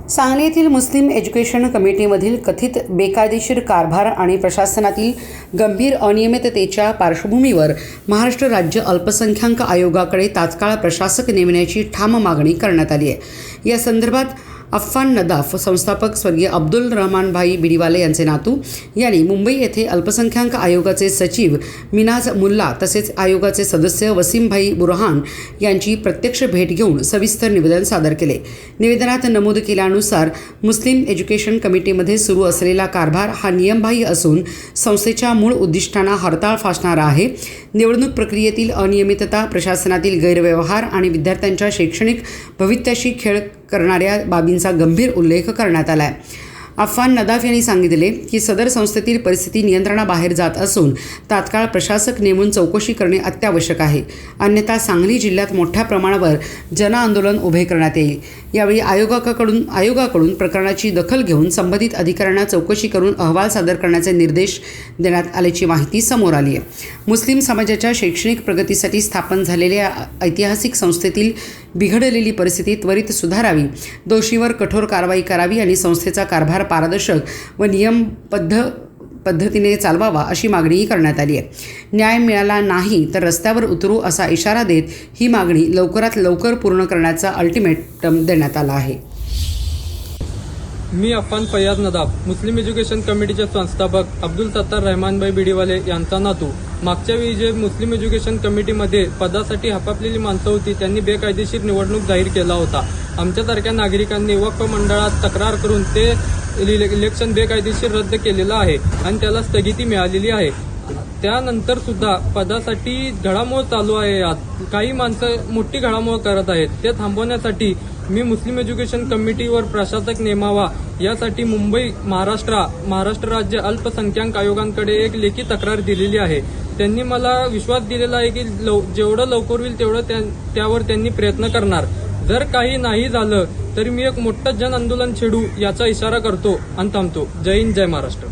सांगली येथील मुस्लिम एज्युकेशन कमिटीमधील कथित बेकायदेशीर कारभार आणि प्रशासनातील गंभीर अनियमिततेच्या पार्श्वभूमीवर महाराष्ट्र राज्य अल्पसंख्याक आयोगाकडे तात्काळ प्रशासक नेमण्याची ठाम मागणी करण्यात आली आहे। या संदर्भात अफ़ान नदाफ संस्थापक स्वर्गीय अब्दुल रहमान भाई बिडीवाले यांचे नातू यांनी मुंबई येथे अल्पसंख्याक आयोगाचे सचिव मिनाज मुल्ला तसेच आयोगाचे सदस्य वसीम भाई बुरहान यांची प्रत्यक्ष भेट घेऊन सविस्तर निवेदन सादर केले। निवेदनात नमूद केल्यानुसार मुस्लिम एज्युकेशन कमिटीमध्ये सुरू असलेला कारभार हा नियमबाह्य असून संस्थेच्या मूळ उद्दिष्टांना हरताळ फासणारा आहे। निवडणूक प्रक्रियेतील अनियमितता, प्रशासनातील गैरव्यवहार आणि विद्यार्थ्यांच्या शैक्षणिक भवितव्याशी खेळ करणाऱ्या बाबींचा गंभीर उल्लेख करण्यात आला आहे। अफ़ान नदाफ यांनी सांगितले की सदर संस्थेतील परिस्थिती नियंत्रणाबाहेर जात असून तात्काळ प्रशासक नेमून चौकशी करणे अत्यावश्यक आहे, अन्यथा सांगली जिल्ह्यात मोठ्या प्रमाणावर जनआंदोलन उभे करण्यात येईल। यावेळी आयोगाकडून प्रकरणाची दखल घेऊन संबंधित अधिकाऱ्यांना चौकशी करून अहवाल सादर करण्याचे निर्देश देण्यात आल्याची माहिती समोर आली आहे। मुस्लिम समाजाच्या शैक्षणिक प्रगतीसाठी स्थापन झालेल्या ऐतिहासिक संस्थेतील बिघडलेली परिस्थिती त्वरित सुधारावी, दोषीवर कठोर कारवाई करावी आणि संस्थेचा कारभार पारदर्शक व नियमबद्ध पद्धतीने चालवावा अशी मागणीही करण्यात आली आहे। न्याय मिळाला नाही तर रस्त्यावर उतरू असा इशारा देत ही मागणी लवकरात लवकर पूर्ण करण्याचा अल्टिमेटम देण्यात आला आहे। मी अफ़ान फैयाज नदाफ, मुस्लिम एज्युकेशन कमिटीचे संस्थापक अब्दुल सत्तार रहमान भाई बिडीवाले यांचा नातू। मागच्या वेळी जे मुस्लिम एज्युकेशन कमिटीमध्ये पदासाठी हपापलेली माणसं होती त्यांनी बेकायदेशीर निवडणूक जाहीर केला होता। आमच्यासारख्या नागरिकांनी वक्फ मंडळात तक्रार करून ते इलेक्शन बेकायदेशीर रद्द केलेलं आहे आणि त्याला स्थगिती मिळालेली आहे। त्यानंतर सुद्धा पदासाठी घडामोड चालू आहे। यात काही माणसं मोठी घडामोड करत आहेत। ते थांबवण्यासाठी मी मुस्लिम एज्युकेशन कमिटीवर प्रशासक नेमावा यासाठी मुंबई महाराष्ट्र राज्य अल्पसंख्याक आयोगांकडे एक लेखी तक्रार दिलेली आहे। त्यांनी मला विश्वास दिलेला आहे की जेवढं लवकर होईल तेवढं त्यावर त्यांनी प्रयत्न करणार। जर काही नाही झालं तरी मी एक मोठं जन आंदोलन छेडू याचा इशारा करतो आणि थांबतो। जय हिंद, जय महाराष्ट्र।